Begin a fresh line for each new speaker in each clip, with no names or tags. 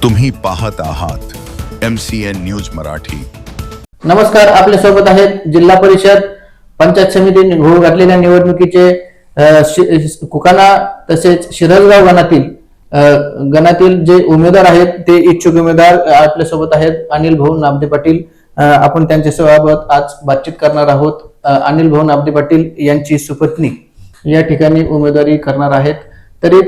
तुम्ही पाहत आहात MCN न्यूज मराठी।
नमस्कार, आपल्या सोबत आहेत जिल्हा परिषद पंचायत समिती होऊ घातलेल्या निवडणुकीचे कुकाना तसेच शिरसगाव गणातील जे उमेदवार आहेत ते इच्छुक उमेदवार आपल्या सोबत आहेत। अनिल भाऊ नाबदे पाटील, आपण त्यांच्यासोबत आज बातचीत करणार आहोत। अनिल भाऊ नाबदे पाटील यांची सुपत्नी या ठिकाणी उमेदवारी करणार आहेत, तरी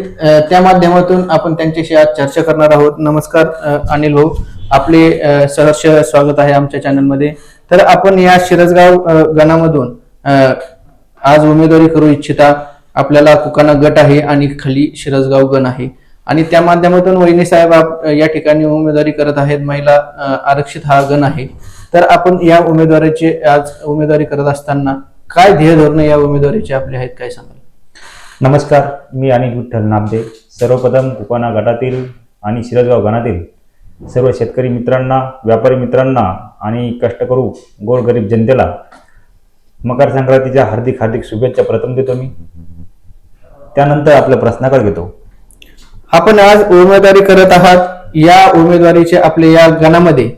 त्या माध्यमातून आपण त्यांच्याशी आज चर्चा करणार आहोत। नमस्कार अनिल भाऊ, आपले सहर्ष स्वागत आहे आमच्या चॅनलमध्ये। तर आपण या शिरसगाव गणामधून आज उमेदवारी करू इच्छिता। आपल्याला कुकाना गट आहे आणि खाली शिरसगाव गण आहे आणि त्या माध्यमातून वहिनी साहेब या ठिकाणी उमेदवारी करत आहेत। महिला आरक्षित हा गण आहे। तर आपण या उमेदवारीचे आज उमेदवारी करत असताना काय ध्येय धोरण या उमेदवारीचे आपले आहेत, काय सांगाल?
नमस्कार, मी अनिल विठ्ठल नामदे। सर्वप्रथम कुकाना गटातील आणि शिरसगाव गणातील सर्व शेतकरी मित्रांना, व्यापारी मित्रांना आणि कष्टकरू गोरगरीब जनतेला मकर संक्रांतीच्या हार्दिक हार्दिक शुभेच्छा प्रथम देतो मी। त्यानंतर आपल्या प्रश्नाकडे घेतो।
आपण आज उमेदवारी करत आहात। या उमेदवारीचे आपल्या या गणामध्ये,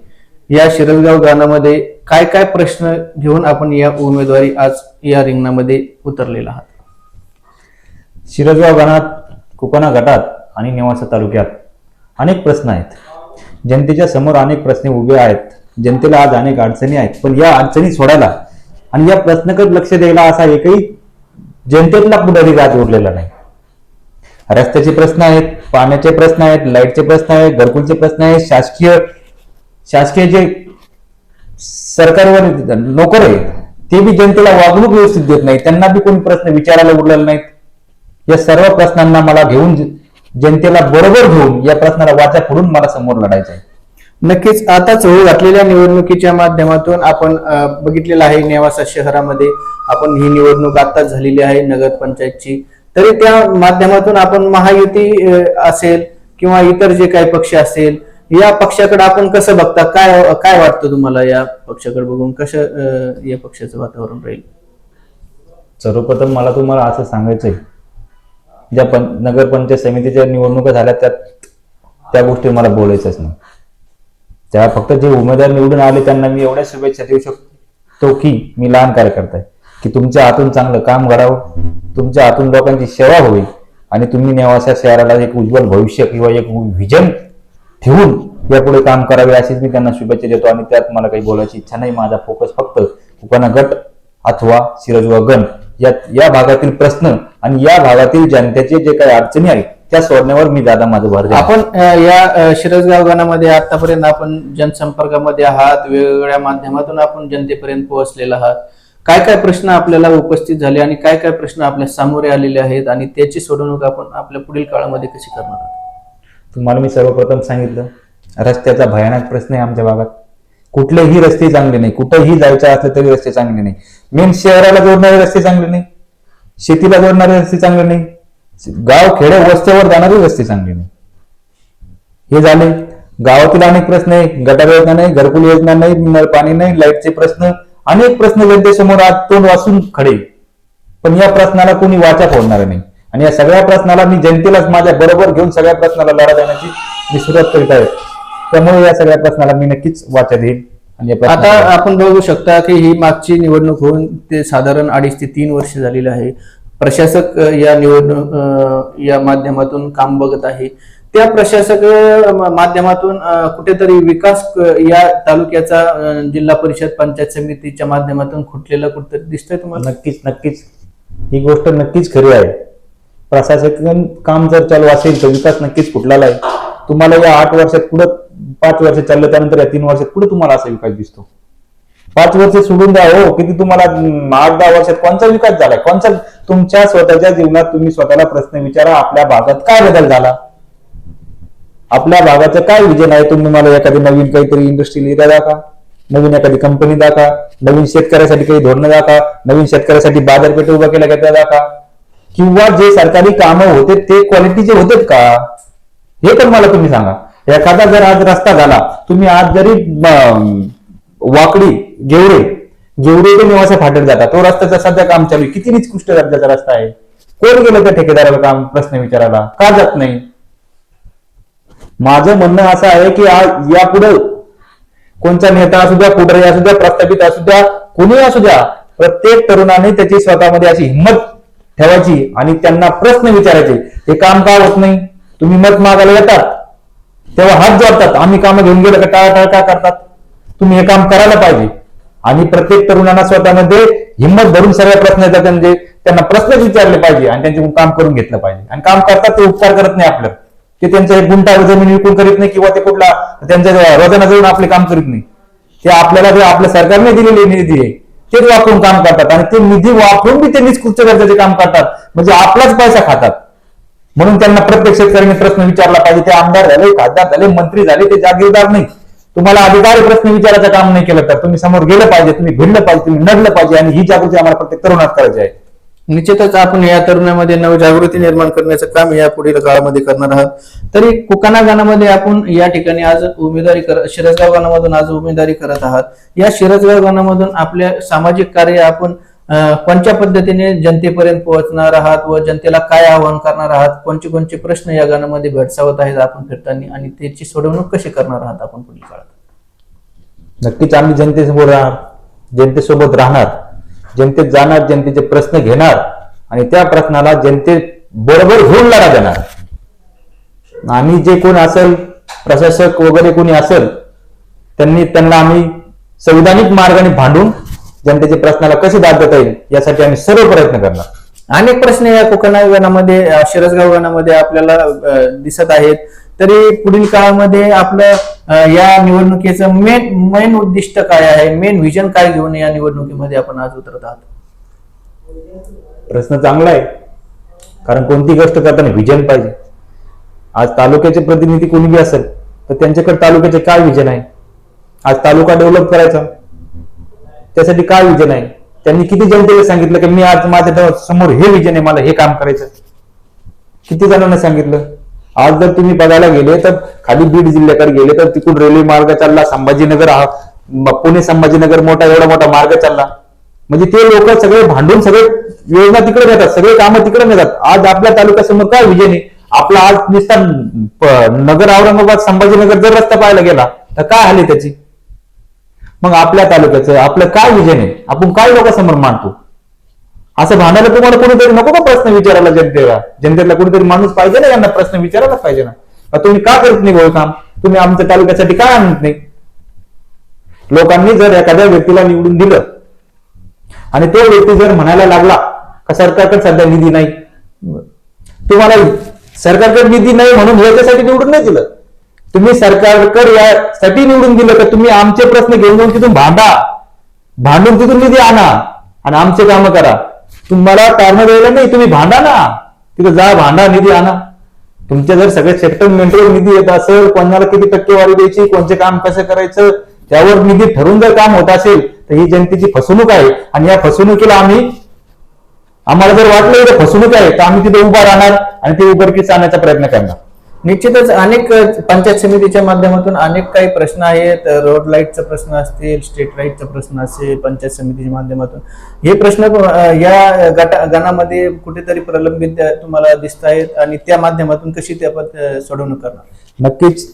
या शिरसगाव गणामध्ये काय काय प्रश्न घेऊन आपण या उमेदवारी आज या रिंगणामध्ये उतरलेला आहात?
शिरसगाव गणात, कुकाना गटात आणि नेवासा तालुक्यात अनेक प्रश्न आहेत। जनतेच्या समोर अनेक प्रश्न उभे आहेत। जनतेला आज अनेक अडचणी आहेत, पण या अडचणी सोडायला आणि या प्रश्नाकडे लक्ष द्यायला असा एकही जनतेतला पुढारी आज उरलेला नाही। रस्त्याचे प्रश्न आहेत, पाण्याचे प्रश्न आहेत, लाईटचे प्रश्न आहेत, घरकुलचे प्रश्न आहेत, शासकीय जे सरकारवर नोकर आहेत ते बी जनतेला वागणूक व्यवस्थित देत नाही, त्यांना बी कोणी प्रश्न विचारायला उरलेले नाहीत। या सर्व प्रश्नांना मला घेऊन, जनतेला बरोबर घेऊन या प्रश्नाला वाचा फोडून मला समोर लढायचं आहे।
नक्कीच आताच होऊ घातलेल्या निवडणुकीच्या माध्यमातून आपण बघितलेलं आहे, नेवासा शहरामध्ये आपण ही निवडणूक आताच झालेली आहे नगरपंचायतची। तरी त्या माध्यमातून आपण महायुती असेल किंवा इतर जे काही पक्ष असेल, या पक्षाकडे आपण कसं बघता? काय वाटतं तुम्हाला या पक्षाकडे बघून? कसं या पक्षाचं वातावरण राहील?
सर्वप्रथम मला तुम्हाला असं सांगायचंय, ज्या नगरपंचायत समितीच्या निवडणुका झाल्या त्या गोष्टी मला बोलायचंच नाही। त्या फक्त जे उमेदवार निवडून आले त्यांना मी एवढ्या शुभेच्छा देऊ शकतो की मी लहान कार्यकर्ता आहे, की तुमच्या हातून चांगलं काम घडावं, तुमच्या हातून लोकांची सेवा होईल आणि तुम्ही नेवासा शहराला एक उज्ज्वल भविष्य किंवा एक व्हिजन ठेवून यापुढे काम करावे अशीच मी त्यांना शुभेच्छा देतो। आणि त्यात मला काही बोलायची इच्छा नाही। माझा फोकस फक्त कुकाना गट अथवा शिरसगाव गण या भागातील प्रश्न आणि या भागातील जनतेचे जे काही अडचणी आहेत त्या सोडण्यावर मी दादा माझं भर देतो।
आपण या शिरसगाव गणामध्ये आतापर्यंत आपण जनसंपर्कामध्ये आहात, वेगवेगळ्या माध्यमातून आपण जनतेपर्यंत पोहोचलेला आहात। काय काय प्रश्न आपल्याला उपस्थित झाले आणि काय काय प्रश्न आपल्या सामोरे आलेले आहेत आणि त्याची सोडवणूक आपण आपल्या पुढील काळामध्ये कशी करणार आहोत?
तुम्हाला मी सर्वप्रथम सांगितलं, रस्त्याचा भयानक प्रश्न आहे आमच्या भागात। कुठलेही रस्ते चांगले नाही, कुठेही जायचं असलं तरी रस्ते चांगले नाही। मेन शहराला जोडणारे रस्ते चांगले नाही, शेतीला जोडणारे रस्ते चांगले नाही, गाव खेडे वस्त्यावर जाणारे रस्ते चांगले नाही। हे झाले गावातील अनेक प्रश्न आहे, गटार योजना नाही, घरकुल योजना नाही, नळ पाणी नाही, लाईटचे प्रश्न, अनेक प्रश्न जनतेसमोर आज तोंड वाचून खडे, पण या प्रश्नाला कोणी वाचा फोडणार नाही। आणि या सगळ्या प्रश्नाला मी जनतेलाच माझ्या बरोबर घेऊन सगळ्या प्रश्नाला लढा देण्याची मी सुरुवात करीत आहे। त्यामुळे या सगळ्या प्रश्नाला मी नक्कीच वाचा देईन। आणि
आता आपण बघू शकता की ही मागची निवडणूक होऊन ते साधारण 2.5 ते 3 वर्ष झालेले आहे। प्रशासक या निवडणूक या माध्यमातून काम बघत आहे। त्या प्रशासक माध्यमातूम कुठेतरी विकास या तालुक्याचा जिल्हा परिषद पंचायत समितीच्या माध्यमातून खुटलेला कुठेतरी दिसतोय तुम्हाला?
नक्कीच ही गोष्ट नक्कीच खरी आहे। प्रशासक काम जर चालू असेल तर विकास नक्कीच फुटलेला आहे। तुम्हाला या 8 वर्षात पुढे 5 वर्ष चाललं, त्यानंतर या 3 वर्षात पुढे तुम्हाला असा विकास दिसतो? 5 वर्ष सोडून द्या हो, किती तुम्हाला 8-10 वर्षात कोणता विकास झालाय? कोणता तुमच्या स्वतःच्या जीवनात तुम्ही स्वतःला प्रश्न विचारा, आपल्या भागात काय बदल झाला, आपल्या भागाचं काय विजन आहे? तुम्ही मला एखादी नवीन काहीतरी इंडस्ट्रियल एरिया दाखवा, नवीन एखादी कंपनी दाखवा, नवीन शेतकऱ्यासाठी काही धोरणं दाखवा, नवीन शेतकऱ्यासाठी बाजारपेठ उभा केल्या त्या दाखवा, किंवा जे सरकारी कामं होते ते क्वालिटीचे होते का हे पण मला तुम्ही सांगा। एखादा जर आज रस्ता झाला, तुम्ही आज जरी वाकडी गेवरे ते नेवासा फाटक जाता, तो रस्त्याचा सध्या काम चालू आहे, किती निकृष्ट दर्जाचा रस्ता आहे, कोण गेलं त्या ठेकेदाराला काम प्रश्न विचारायला? का जात नाही? माझं म्हणणं असं आहे की आज यापुढे कोणता नेता असू द्या, पुढारी असू द्या, प्रस्थापित असू द्या, कोणी असू द्या, प्रत्येक तरुणाने त्याची स्वतःमध्ये अशी हिंमत ठेवायची आणि त्यांना प्रश्न विचारायचे. हे काम का होत नाही? तुम्ही मत मागायला येतात तेव्हा हात जोडतात, आम्ही कामं घेऊन गेलं का टाळाटाळ का करतात? तुम्ही हे काम करायला पाहिजे. आणि प्रत्येक तरुणांना स्वतःमध्ये हिंमत भरून सगळ्या प्रश्न येतात, म्हणजे त्यांना प्रश्न विचारले पाहिजे आणि त्यांच्याकडून काम करून घेतलं पाहिजे. आणि काम करतात ते उपकार करत नाही आपल्याला, ते त्यांचं एक गुंठा जमीन विकून करीत नाही किंवा ते कुठला त्यांच्या रोजाना जाऊन आपले काम करीत नाही. ते आपल्याला जे आपल्या सरकारने दिलेले निधी आहे तेच वापरून काम करतात आणि ते निधी वापरून बी ते निष्कृष्ट दर्जाचे काम करतात, म्हणजे आपलाच पैसा खातात. म्हणून त्यांना प्रत्येक शेतकऱ्यांनी प्रश्न विचारला पाहिजे. ते आमदार झाले, खासदार झाले, मंत्री झाले, ते जागीरदार नाही. तुम्हाला अधिकारी प्रश्न विचारायचं काम नाही केलं तर तुम्ही समोर गेलं पाहिजे, तुम्ही भिडलं पाहिजे, तुम्ही नडलं पाहिजे. आणि ही जागृती आम्हाला प्रत्येक तरुणात करायची आहे.
निश्चितच आपण या तरुणामध्ये नवजागृती निर्माण करण्याचं काम या पुढील काळामध्ये करणार आहात. तरी कुकाना गानामध्ये आपण या ठिकाणी आज उमेदवारी शिरसगाव गानामधून आज उमेदवारी करत आहात. या शिरसगाव गानामधून आपल्या सामाजिक कार्य आपण कोणत्या पद्धतीने जनतेपर्यंत पोहोचणार आहात व जनतेला काय आवाहन करणार आहात? कोणते कोणते प्रश्न या गानामध्ये भेडसावत आहेत आपण फिरताना आणि त्याची सोडवणूक कशी करणार आहात आपण पुढील काळात?
नक्कीच आम्ही जनतेसमोर राहणार, जनतेसोबत राहणार, जनतेत जाणार, जनतेचे प्रश्न घेणार आणि त्या प्रश्नाला जनते बरोबर घेऊन लढा देणार. आणि जे कोण असेल प्रशासक वगैरे कोणी असेल त्यांना आम्ही संविधानिक मार्गाने भांडून जनतेच्या प्रश्नाला कशी दाद देता येईल यासाठी आम्ही सर्व प्रयत्न करणार.
अनेक प्रश्न या कुकाना गानामध्ये शिरसगाव गानामध्ये आपल्याला दिसत आहेत. तरी पुढील काळामध्ये आपलं या निवडणुकीचं मेन उद्दिष्ट काय आहे? मेन व्हिजन काय घेऊन या निवडणुकीमध्ये आपण आज उतरत आहात?
प्रश्न चांगला आहे, कारण कोणती गोष्ट करताना व्हिजन पाहिजे. आज तालुक्याचे प्रतिनिधी कोणी बी असेल तर त्यांच्याकडे तालुक्याचे काय व्हिजन आहे? आज तालुका डेव्हलप करायचा त्यासाठी काय व्हिजन आहे? त्यांनी किती जनतेला सांगितलं की मी आज माझ्या समोर हे व्हिजन आहे, मला हे काम करायचं? किती जणांना सांगितलं? आज जर तुम्ही बघायला गेले तर खाली बीड जिल्ह्याकडे गेले तर तिकडून रेल्वे मार्ग चालला, संभाजीनगर पुणे संभाजीनगर एवढा मोठा मार्ग चालला. म्हणजे ते लोक सगळे भांडून सगळे योजना तिकडे नेतात, सगळे कामं तिकडे नेतात. आज आपल्या तालुक्यासमोर काय व्हिजन आहे? आपला आज नुसता नगर औरंगाबाद संभाजीनगर जर रस्ता पाहायला गेला तर काय हाल आहे त्याची? मग आपल्या तालुक्याचं आपलं काय व्हिजन आहे? आपण काय लोकांसमोर मांडतो? असं भांडायला तुम्हाला कोणीतरी नको का प्रश्न विचारायला? जनतेला कोणीतरी माणूस पाहिजे ना, यांना प्रश्न विचारायला पाहिजे ना. तुम्ही का करत नाही गोळ काम? तुम्ही आमच्या तालुक्यासाठी काय आणत नाही? लोकांनी जर एखाद्या व्यक्तीला निवडून दिलं आणि तो व्यक्ती जर म्हणायला लागला का सरकारकडे सध्या निधी नाही, तुम्हाला सरकारकडे निधी नाही म्हणून याच्यासाठी निवडून नाही दिलं, तुम्ही सरकारकडे यासाठी निवडून दिलं का तुम्ही आमचे प्रश्न घेऊन जाऊन तिथून भांडून तिथून निधी आणा आणि आमचे कामं करा. तुम्हाला कारण द्यायला नाही, तुम्ही भांडा ना, तिथं जा, भांडा, निधी आणा. तुमच्या जर सगळे सेक्टरमेंटवर निधी येत असेल, कोणाला किती टक्केवारी द्यायची, कोणते काम कसं करायचं त्यावर निधी ठरवून जर काम होत असेल तर ही जनतेची फसवणूक आहे. आणि या फसवणुकीला आम्हाला जर वाटलं तर फसवणूक आहे तर आम्ही तिथे उभा राहणार आणि ते उघडकीस आणण्याचा प्रयत्न करणार.
निश्चितच अनेक पंचायत समितीच्या माध्यमातून अनेक काही प्रश्न आहेत. रोड लाईटचा प्रश्न असतील, स्ट्रीट लाईटचा प्रश्न असेल, पंचायत समितीच्या माध्यमातून हे प्रश्न या गणामध्ये कुठेतरी प्रलंबित तुम्हाला दिसत आहेत आणि त्या माध्यमातून कशी ते आपण सोडवणूक करणार?
नक्कीच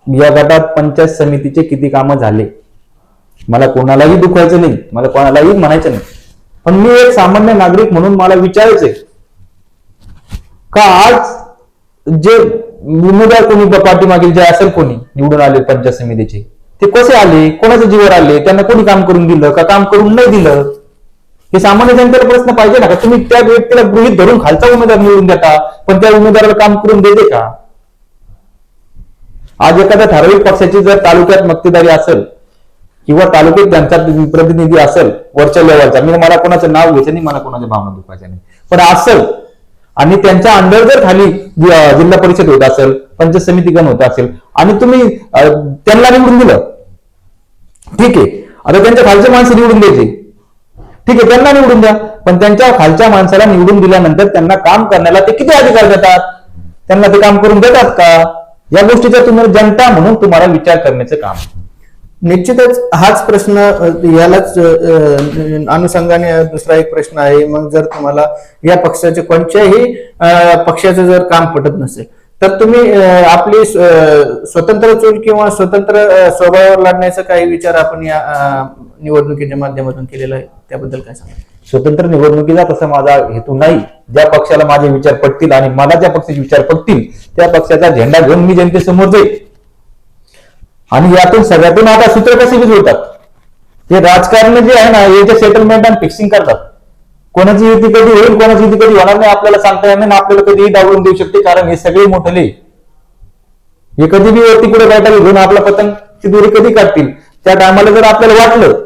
या गटात पंचायत समितीचे किती कामं झाले मला कोणालाही दुखवायचं नाही, मला कोणालाही म्हणायचं नाही, पण मी एक सामान्य नागरिक म्हणून मला विचारायचंय का आज जे उमेदवार कोणी पाठीमागील जे असेल कोणी निवडून आले पंचायत समितीचे ते कसे आले, कोणाच्या जीवावर आले, त्यांना कोणी काम करून दिलं का काम करून नाही दिलं, हे सामान्य जनतेला प्रश्न पाहिजे ना. का तुम्ही त्या व्यक्तीला गृहीत धरून खालचा उमेदवार निवडून देता पण त्या उमेदवाराला काम करून देते का? आज एखाद्या ठराविक पक्षाची जर तालुक्यात मक्तेदारी असेल किंवा तालुक्यात त्यांचा प्रतिनिधी असेल वरच्या लेवलचा, मी मला कोणाचं नाव घ्यायचं नाही, मला कोणाच्या भावना दुखायच्या नाही, पण असेल आणि त्यांच्या अंडर जर खाली जिल्हा परिषद होत असेल, पंचायत समिती गण होत असेल आणि तुम्ही त्यांना निवडून दिलं, ठीक आहे. आता त्यांच्या खालच्या माणसं निवडून द्यायची, ठीक आहे, त्यांना निवडून द्या, पण त्यांच्या खालच्या माणसाला निवडून दिल्यानंतर त्यांना काम करण्याला ते किती अधिकार देतात? त्यांना ते काम करून देतात का? या गोष्टीचा तुम्हाला जनता म्हणून तुम्हाला विचार करण्याचं काम.
निश्चितच हाच प्रश्न यालाच अनुषंगाने दुसरा एक प्रश्न आहे. मग जर तुम्हाला या पक्षाचे कोणत्याही पक्षाचं जर काम पटत नसेल तर तुम्ही आपली स्वतंत्र चूल किंवा स्वतंत्र स्वभावावर लढण्याचा काही विचार आपण या निवडणुकीच्या माध्यमातून केलेला आहे, त्याबद्दल काय सांगा?
स्वतंत्र निवडणुकीचा तसा माझा हेतू नाही. ज्या पक्षाला माझे विचार पटतील आणि मला ज्या पक्षाचे विचार पटतील त्या पक्षाचा झेंडा घेऊन मी जनतेसमोर जाईल. आणि यातून सगळ्यातून आता सूत्र कसे होतात, ते राजकारण जे आहे ना याचे सेटलमेंट आणि फिक्सिंग करतात. कोणाची युती कधी होईल, कोणाची युती कधी होणार नाही आपल्याला सांगता येणार नाही, आपल्याला कधीही डावलून देऊ शकते. कारण हे सगळे मोठले हे कधी बी वरती पुढे बैठक घेऊन आपला पतंगची दोरी कधी काढतील. त्या टायमाला जर आपल्याला वाटलं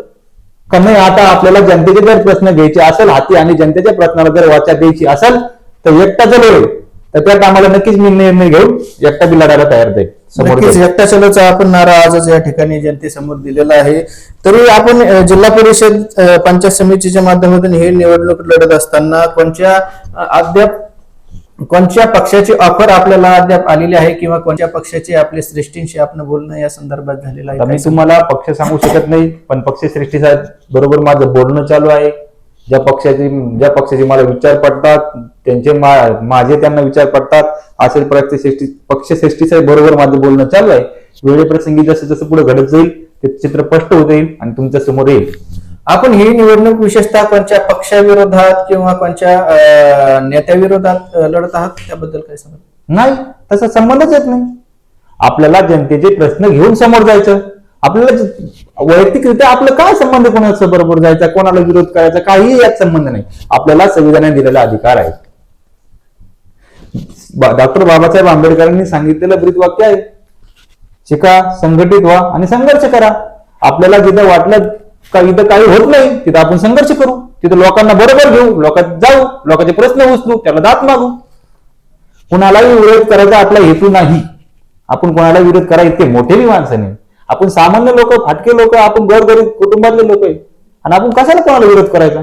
का नाही आता आपल्याला जनतेचे जर प्रश्न घ्यायचे असेल हाती आणि जनतेच्या प्रश्नाला जर वाचा द्यायची असेल तर एकटा जर होईल तर त्या टायमाला नक्कीच मी निर्णय घेऊन एकटा बी लढायला तयार जाईल.
नक्कीच एकटा चलोचा आपण नारा आजच या ठिकाणी जनतेसमोर दिलेला आहे. तरी आपण जिल्हा परिषद पंचायत समितीच्या माध्यमातून हे निवडणूक लढत असताना कोणत्या पक्षाची ऑफर आपल्याला अद्याप आलेली आहे किंवा कोणत्या पक्षाचे आपले श्रेष्ठींशी आपण बोलणं या संदर्भात झालेलं आहे?
मी तुम्हाला पक्ष सांगू शकत नाही, पण पक्ष श्रेष्ठी साहेब बरोबर माझं बोलणं चालू आहे. ज्या पक्षाचे मला विचार पडतात त्यांचे माझे त्यांना विचार पडतात असेल पक्ष श्रेष्ठी साहेब बरोबर माझं बोलणं चालू आहे. वेळेप्रसंगी जसं जसं पुढे घडत जाईल ते चित्र स्पष्ट होत येईल आणि तुमच्या समोर येईल.
आपण ही निवडणूक विशेषतः कोणत्या पक्षाविरोधात किंवा कोणत्या नेत्याविरोधात लढत आहात, त्याबद्दल काय सांगा?
नाही, तसा संबंधच येत नाही. आपल्याला जनतेचे प्रश्न घेऊन समोर जायचं. आपल्याला वैयक्तिकरित्या आपलं काय संबंध कोणाच्या बरोबर जायचा, कोणाला विरोध करायचा, काही यात संबंध नाही. आपल्याला संविधानाने दिलेला अधिकार आहे. डॉक्टर बाबासाहेब आंबेडकरांनी सांगितलेलं ब्रीदवाक्य आहे, शिका, संघटित व्हा आणि संघर्ष करा. आपल्याला जिथं वाटलं का इथं काही होत नाही तिथं आपण संघर्ष करू, तिथं लोकांना बरोबर घेऊ, लोकांत जाऊ, लोकांचे प्रश्न उचलू, त्याला दात मागू. कुणालाही विरोध करायचा आपला हेतू नाही. आपण कोणाला विरोध करा इतके मोठे माणसं नाही. आपण सामान्य लोक, फाटके लोक, आपण गरगरीब कुटुंबातले लोक आहे आणि आपण कशाला कोणाला विरोध करायचा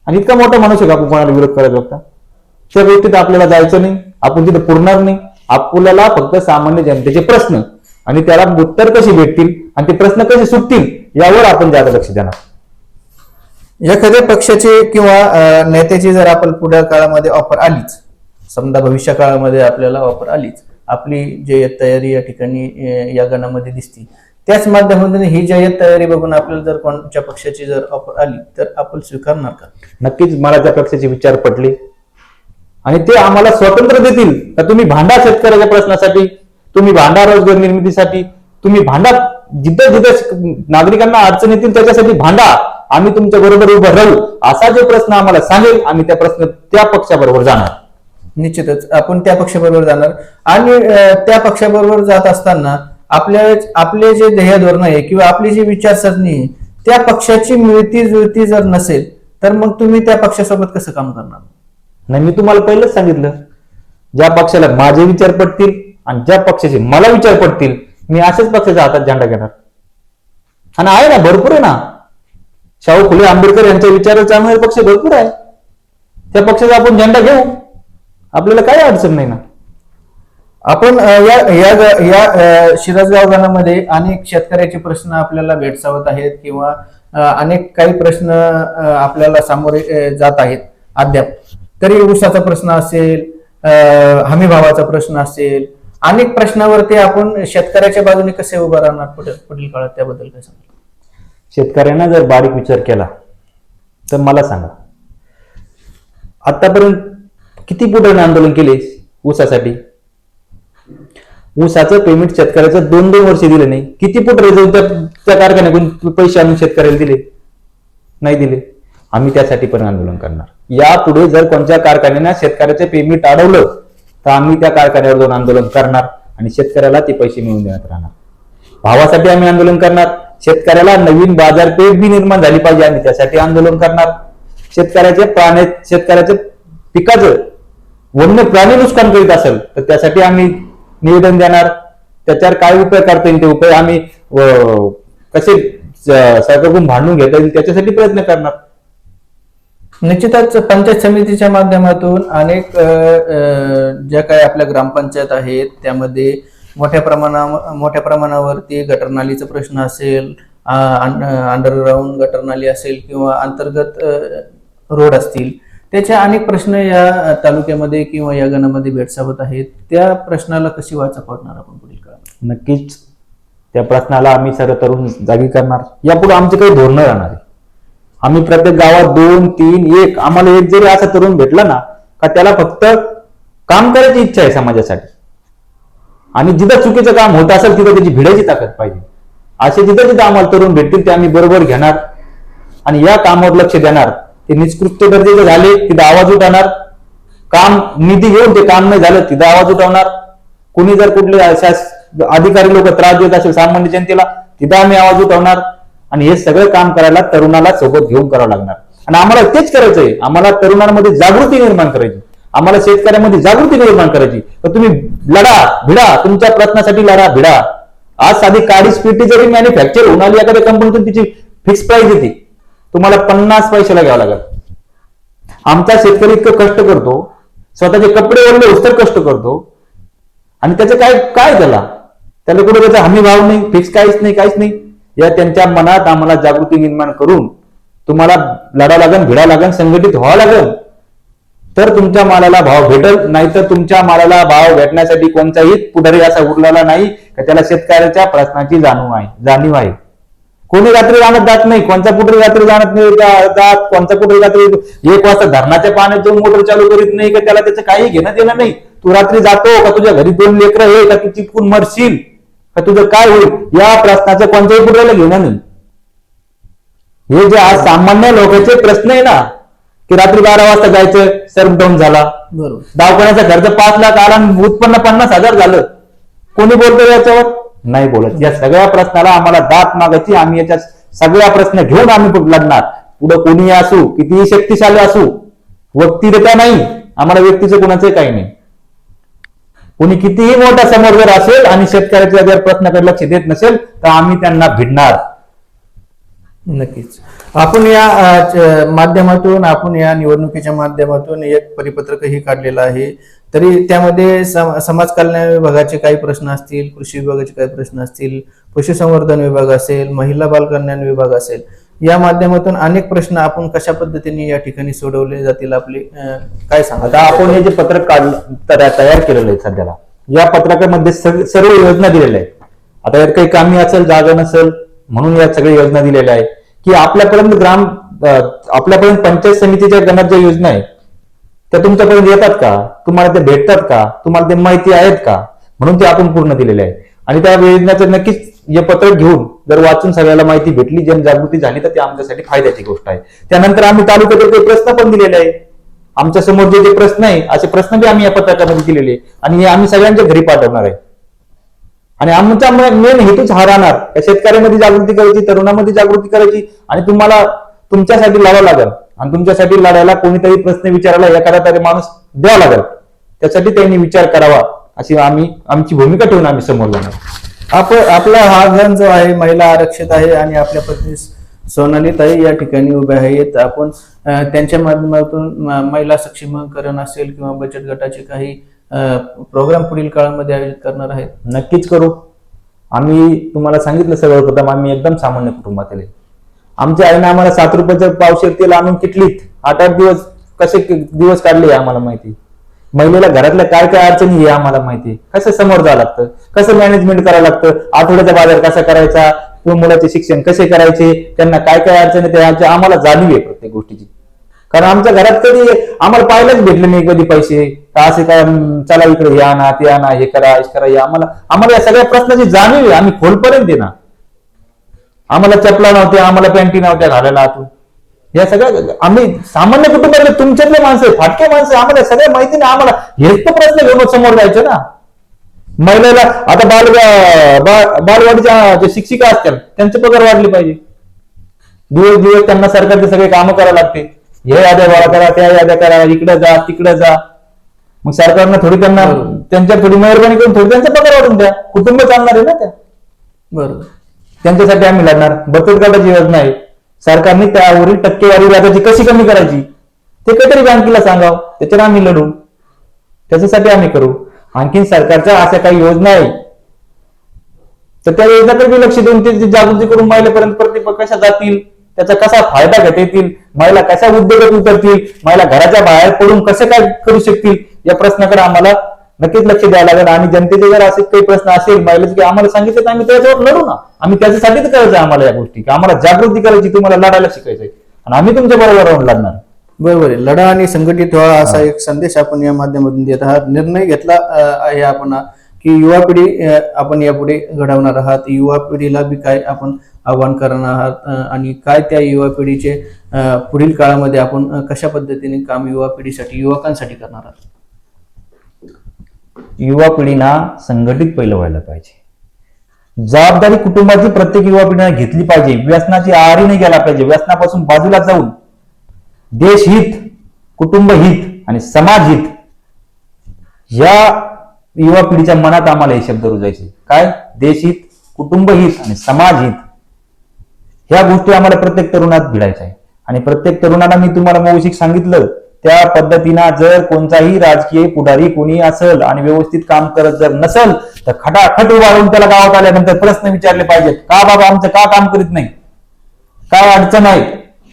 आणि इतका मोठा माणूस आहे का आपण कोणाला विरोध करायचा होता? त्या गोष्टीत आपल्याला जायचं नाही, आपण तिथे पुरणार नाही. आपल्याला फक्त सामान्य जनतेचे प्रश्न आणि त्याला उत्तर कशी भेटतील आणि ते प्रश्न कसे सुटतील यावर आपण जास्त लक्ष देणार.
एखाद्या पक्षाची किंवा नेत्याची जर आपण पुढील काळामध्ये ऑफर आलीच, समजा भविष्य काळामध्ये आपल्याला ऑफर आलीच, आपली जय्यत तयारी या ठिकाणी या गणामध्ये दिसती, त्याच माध्यमातून ही जय्यत तयारी बघून आपल्याला जर कोणत्या पक्षाची जर ऑफर आली तर आपण स्वीकारणार का?
नक्कीच मला त्या पक्षाचे विचार पटले आणि ते आम्हाला स्वातंत्र्य देतील तर तुम्ही भांडा शेतकऱ्याच्या प्रश्नासाठी, तुम्ही भांडा रोजगार निर्मितीसाठी, तुम्ही भांडा जिथं जिथं नागरिकांना अडचण येतील त्याच्यासाठी भांडा, आम्ही तुमच्या बरोबर उभं राहू असा जे प्रश्न आम्हाला सांगेल आम्ही त्या प्रश्न त्या पक्षाबरोबर जाणार.
निश्चितच आपण त्या पक्षाबरोबर जाणार आणि त्या पक्षाबरोबर जात असताना आपले जे ध्येय धोरण आहे किंवा आपली जी विचारसरणी आहे त्या पक्षाची मिळती जुळती जर नसेल तर मग तुम्ही त्या पक्षासोबत कसं काम करणार?
नाही, मी तुम्हाला पहिलंच सांगितलं, ज्या पक्षाला माझे विचार पडतील आणि ज्या पक्षाचे मला विचार पडतील मी अशाच पक्षाच्या हातात झेंडा घेणार. आणि आहे ना, भरपूर आहे ना, शाहू फुले आंबेडकर यांच्या विचाराचा चालणारे पक्ष भरपूर आहे. त्या पक्षाचा आपण झेंडा घेऊ, आपल्याला काही अडचण नाही ना.
आपण या शिरसगाव गणामध्ये अनेक शेतकऱ्याचे प्रश्न आपल्याला भेडसावत आहेत किंवा अनेक काही प्रश्न आपल्याला सामोरे जात आहेत अद्याप. तरी ऊसाचा प्रश्न असेल, हमी भावाचा प्रश्न असेल, अनेक प्रश्नावरती आपण शेतकऱ्याच्या बाजूने कसे उभं राहणार पुढील काळात, त्याबद्दल काय सांगा?
शेतकऱ्यांना जर बारीक विचार केला तर मला सांगा, आतापर्यंत किती पुढे आंदोलन केले ऊसासाठी? ऊसाचं पेमेंट शेतकऱ्याचं 2-2 वर्ष दिले नाही. किती पुढे जाऊन त्या कारखान्याकडून पैसे आणून शेतकऱ्याला दिले? नाही दिले. आम्ही त्यासाठी पण आंदोलन करणार. यापुढे जर कोणत्या कारखान्याने शेतकऱ्याचे पेमेंट अडवलं तर आम्ही त्या कारखान्यावर जाऊन आंदोलन करणार आणि शेतकऱ्याला ते पैसे मिळवून देण्यात राहणार. भावासाठी आम्ही आंदोलन करणार. शेतकऱ्याला नवीन बाजारपेठ बी निर्माण झाली पाहिजे, आम्ही त्यासाठी आंदोलन करणार. शेतकऱ्याच्या पिकाचं वन्य प्राणी नुकसान करीत असेल तर त्यासाठी आम्ही निवेदन देणार. त्याच्यावर काय उपाय करता येईल ते उपाय आम्ही कसे सरकारकडून भांडून घेता येईल त्याच्यासाठी प्रयत्न करणार.
निश्चितच पंचायत समितीच्या माध्यमातून अनेक ज्या काही आपल्या ग्रामपंचायत आहेत त्यामध्ये मोठ्या प्रमाणावरती गटरनालीचा प्रश्न असेल, अंडरग्राऊंड गटरनाली असेल किंवा अंतर्गत रोड असतील, त्याच्या अनेक प्रश्न या तालुक्यामध्ये किंवा या गणामध्ये भेडसावत आहेत. त्या प्रश्नाला कशी वाचा फोडणार आपण पुढील काळात?
नक्कीच त्या प्रश्नाला आम्ही सर्व तरुण जागी करणार. यापुढे आमचे काही धोरण राहणार आहे. आम्ही प्रत्येक गावात 2, 3, 1 आम्हाला एक जरी असा तरुण भेटला ना का त्याला फक्त काम करायची इच्छा आहे समाजासाठी, आणि जिथं चुकीचं काम होत असेल तिथं त्याची भिडायची ताकद पाहिजे, असे जिथं जिथं आम्हाला तरुण भेटतील ते आम्ही बरोबर घेणार आणि या कामावर लक्ष देणार. ते निष्कृष्ट दर्जाचे झाले तिथं आवाज उठवणार, काम निधी घेऊन ते काम नाही झालं तिथं आवाज उठवणार. कोणी जर कुठले अधिकारी लोक त्रास देत असेल सामान्य जनतेला तिथं आम्ही आवाज उठवणार. आणि हे सगळं काम करायला तरुणाला सोबत घेऊन करावं लागणार. आणि आम्हाला तेच करायचंय. आम्हाला तरुणांमध्ये जागृती निर्माण करायची, आम्हाला शेतकऱ्यांमध्ये जागृती निर्माण करायची. तर तुम्ही लढा भिडा, तुमच्या प्रयत्नासाठी लढा भिडा. आज साधी काळीच पेटी जरी मॅन्युफॅक्चर होऊन आली एखाद्या कंपनीतून तिची फिक्स प्राइस येते, तुम्हाला 50 पैशाला घ्यावं लागेल. आमचा शेतकरी इतकं कष्ट करतो, स्वतःचे कपडे वळले उस्तर कष्ट करतो, आणि त्याचं काय काय त्याला कुठे त्याचा हमी भाव नाही, फिक्स काहीच नाही. या त्यांच्या मनात आम्हाला जागृती निर्माण करून तुम्हाला लढा लागेल, भिडा लागेल, संघटित व्हावं लागेल, तर तुमच्या मालाला भाव भेटेल. नाहीतर तुमच्या मालाला भाव भेटण्यासाठी कोणताही पुढारी असा उरलेला नाही का त्याला शेतकऱ्याच्या प्रश्नाची जाणीव आहे. कोणी रात्री जाणत जात नाही, कोणता पुढे रात्री जाणत नाही जात, कोणता पुढे रात्री 1 वाजता धरणाच्या पाण्यात जाऊन मोटर चालू करीत नाही का त्याला त्याचं काही घेणं देणं नाही. तू रात्री जातो का तुझ्या घरी 2 लेकरं आहे का तू चिटकून मरशील का तुझं काय होईल या प्रश्नाचं कोणत्याही पुढ्याला घेणं नाही. हे जे आज सामान्य लोकांचे प्रश्न आहे ना की रात्री 12 वाजता जायचं सर्वडाऊन झाला,
बरोबर,
दवाखान्याचा खर्च 5 लाख आला आणि उत्पन्न 50,000 झालं, कोणी बोलतो याच्यावर? नाही बोलत. या सगळ्या प्रश्नाला आम्हाला दात मागायची. आम्ही याच्या सगळ्या प्रश्न घेऊन आम्ही लढणार. पुढे कोणीही असू, कितीही शक्तिशाली असू, व्यक्तिरित्या नाही, आम्हाला व्यक्तीचं कोणाचं काही नाही. कोणी कितीही मोठा समोर जर असेल आणि शेतकऱ्याच्या जर प्रश्नाकडे लक्ष देत नसेल तर आम्ही त्यांना भिडणार.
नक्कीच. आपण या माध्यमातून, आपण या निवडणुकीच्या माध्यमातून एक परिपत्रकही काढलेलं आहे. तरी त्यामध्ये समाज कल्याण विभागाचे काही प्रश्न असतील, कृषी विभागाचे काही प्रश्न असतील, पशुसंवर्धन विभाग असेल, महिला बाल कल्याण विभाग असेल, या माध्यमातून अनेक प्रश्न आपण कशा पद्धतीने या ठिकाणी सोडवले जातील आपले काय सांगा?
आता आपण हे जे पत्रक तयार केलेलं आहे सध्याला, या पत्रकामध्ये सर्व योजना दिलेल्या आहेत. आता यात काही कामी असेल, जागा नसेल म्हणून या सगळ्या योजना दिलेल्या आहेत की आपल्यापर्यंत पंचायत समितीच्या गणात ज्या योजना आहेत त्या तुमच्यापर्यंत येतात का, तुम्हाला ते भेटतात का, तुम्हाला ते माहिती आहेत का, म्हणून ते आपण पूर्ण दिलेले आहे. आणि त्या योजनेचं नक्कीच हे पत्रक घेऊन जर वाचून सगळ्याला माहिती भेटली, जनजागृती झाली तर ते आमच्यासाठी फायद्याची गोष्ट आहे. त्यानंतर आम्ही तालुक्यातील काही प्रश्न पण दिलेले आहे. आमच्या समोर जे प्रश्न आहे असे प्रश्न बी आम्ही या पत्रकामध्ये दिलेले आणि हे आम्ही सगळ्यांच्या घरी पाठवणार आहे. आणि आमचा मेन हेतूच हा राहणार, शेतकऱ्यांमध्ये जागृती करायची, तरुणांमध्ये जागृती करायची आणि तुम्हाला तुमच्यासाठी लढावं लागेल. आणि तुमच्यासाठी लढायला कोणीतरी प्रश्न विचारायला एखादा तरी माणूस द्यावा लागेल. त्यासाठी त्यांनी विचार करावा अशी आमची भूमिका ठेवून आम्ही समोर जाणार.
आपला हा गण जो आहे महिला आरक्षित आहे आणि आपल्या पत्नी सोनालीताई या ठिकाणी उभ्या आहेत. आपण त्यांच्या माध्यमातून महिला सक्षमीकरण असेल किंवा बचत गटाचे काही प्रोग्राम पुढील काळामध्ये आयोजित करणार आहेत.
नक्कीच करू. आम्ही तुम्हाला सांगितलं सर्वप्रथम आम्ही एकदम सामान्य कुटुंबातील आहे. आमच्या आईने आम्हाला 7 रुपयाचं पावशेर तेल आणून किटलीत 8-8 दिवस कसे दिवस काढले आम्हाला माहिती. महिलेला घरातल्या काय काय अडचणी हे आम्हाला माहिती. कसं समोर जावं लागतं, कसं मॅनेजमेंट करावं लागतं, आठवड्याचा बाजार कसा करायचा, मुलाचे शिक्षण कसे करायचे, त्यांना काय काय अडचणी त्याच्या आम्हाला जाणीव आहे प्रत्येक गोष्टीची. कारण आमच्या घरात कधी आम्हाला पाहायलाच भेटले नाही कधी पैसे असे काय चला इकडे हे आणा ते आणा हे करा हे आम्हाला या सगळ्या प्रश्नाची जाणीव आहे. आम्ही खोलपर्यंत ना आम्हाला चपला नव्हत्या, आम्हाला पॅन्टी नव्हत्या घालायला आतून. या सगळ्या आम्ही सामान्य कुटुंबातले तुमच्यातले माणसं, फाटके माणसं, आम्हाला सगळ्या माहिती नाही. आम्हाला हेच तर प्रश्न घेऊन समोर जायचं ना. महिलेला आता बालवाडीच्या जे शिक्षिका असतात त्यांचे पगार वाढले पाहिजे. दिवस दिवस त्यांना सरकारचे सगळे कामं करावं लागते. हे याद्या गोळा करा, त्या याद्या करा, इकडे जा तिकडे जा. मग सरकारनं थोडी त्यांना त्यांच्या थोडी मेहरबानी करून थोडी त्यांचा पगार वाढून द्या. कुटुंब चालणार आहे ना त्या.
बरोबर.
त्यांच्यासाठी आम्ही लढणार. बचत गटाची योजना आहे, सरकारने त्यावरील टक्केवारी व्याजाची कशी कमी करायची ते काहीतरी बँकेला सांगावं, त्याच्यावर आम्ही लढू. त्याच्यासाठी आम्ही करू. आणखी सरकारच्या अशा काही योजना आहे तर त्या योजनाकडे लक्ष देऊन त्याची जागृती करून महिलेपर्यंत कशा जातील, त्याचा कसा फायदा घेता येतील, महिला कशा उद्योगात उतरतील, महिला घराच्या बाहेर पडून कसे काय करू शकतील, या प्रश्नाकडे आम्हाला नक्कीच लक्ष द्यायला लागेल. आणि जनतेचे जर असे काही प्रश्न असेल महिलेचे की आम्हाला सांगितले तर आम्ही त्याच्यावर लढू ना. आम्ही त्याच्यासाठीच करायचं आम्हाला या गोष्टी, की आम्हाला जागृती करायची, तुम्हाला लढायला शिकायचंय आणि आम्ही तुमच्या बरोबर राहून लढणार.
बरोबर आहे. लढा आणि संघटित व्हा असा एक संदेश आपण या माध्यमातून देत आहात. निर्णय घेतला आहे आपण की युवा पिढी आपण यापुढे घडवणार आहात. युवा पिढीला बी काय आपण आव्हान करणार आहात आणि काय त्या युवा पिढीचे पुढील काळामध्ये आपण कशा पद्धतीने काम युवा पिढीसाठी युवकांसाठी करणार आहात.
युवा पिढीना संघटित पहिलं व्हायला पाहिजे. जबाबदारी कुटुंबाची प्रत्येक युवा पिढीने घेतली पाहिजे. व्यसनाची आहारी नाही गेला पाहिजे. व्यसनापासून बाजूला जाऊन देशहित, कुटुंब हित आणि समाज हित या युवा पिढीच्या मनात आम्हाला हे शब्द रुजायचे. काय? देशहित, कुटुंब हित आणि समाज हित, ह्या गोष्टी आम्हाला प्रत्येक तरुणात भिडायच्या आहे. आणि प्रत्येक तरुणाला मी तुम्हाला मौशिक सांगितलं त्या पद्धतीनं जर कोणताही राजकीय पुढारी कोणी असेल आणि व्यवस्थित काम करत जर नसेल तर खटाखट उभारून त्याला गावात आल्यानंतर प्रश्न विचारले पाहिजेत. का बाबा आमचं का काम करीत नाही, काय अडचण आहे,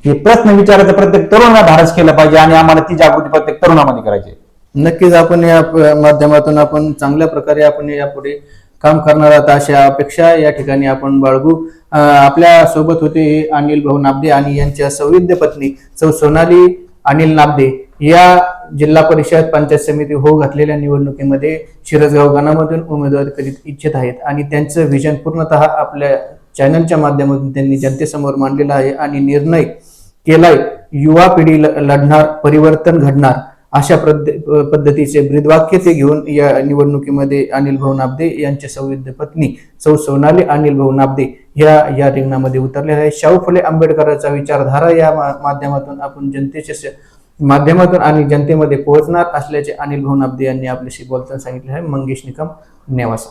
हे प्रश्न विचारायचं प्रत्येक तरुणाला धाडस केलं पाहिजे आणि आम्हाला ती जागृती प्रत्येक तरुणामध्ये करायची.
नक्कीच आपण या माध्यमातून आपण चांगल्या प्रकारे आपण यापुढे काम करणार आहात अशा अपेक्षा या ठिकाणी आपण बाळगू. आपल्या सोबत होते अनिल भाऊ नाबदे आणि यांच्या सौविध्य पत्नी सौ सोनाली अनिल नाबदे या जिल्हा परिषद पंचायत समिती हो घातलेल्या निवडणुकीमध्ये शिरसगाव गणामधून उमेदवारी करीत इच्छित आहेत आणि त्यांचं विजन पूर्णतः आपल्या चॅनलच्या माध्यमातून त्यांनी जनतेसमोर मांडलेलं आहे आणि निर्णय केलाय. युवा पिढी लढणार, परिवर्तन घडणार अशा पद्धतीचे ब्रीदवाक्य ते घेऊन या निवडणुकीमध्ये अनिल भाऊ नाबदे यांच्या सौविध्य पत्नी सौ सोनाली अनिल भाऊ नाबदे या रिंगणामध्ये उतरलेल्या आहे. शाहू फुले आंबेडकरांचा विचारधारा या माध्यमातून आपण जनतेच्या माध्यमातून आणि जनतेमध्ये पोहोचणार असल्याचे अनिल भाऊ नाबदे यांनी आपल्याशी बोलताना सांगितले आहे. मंगेश निकम, नेवासा.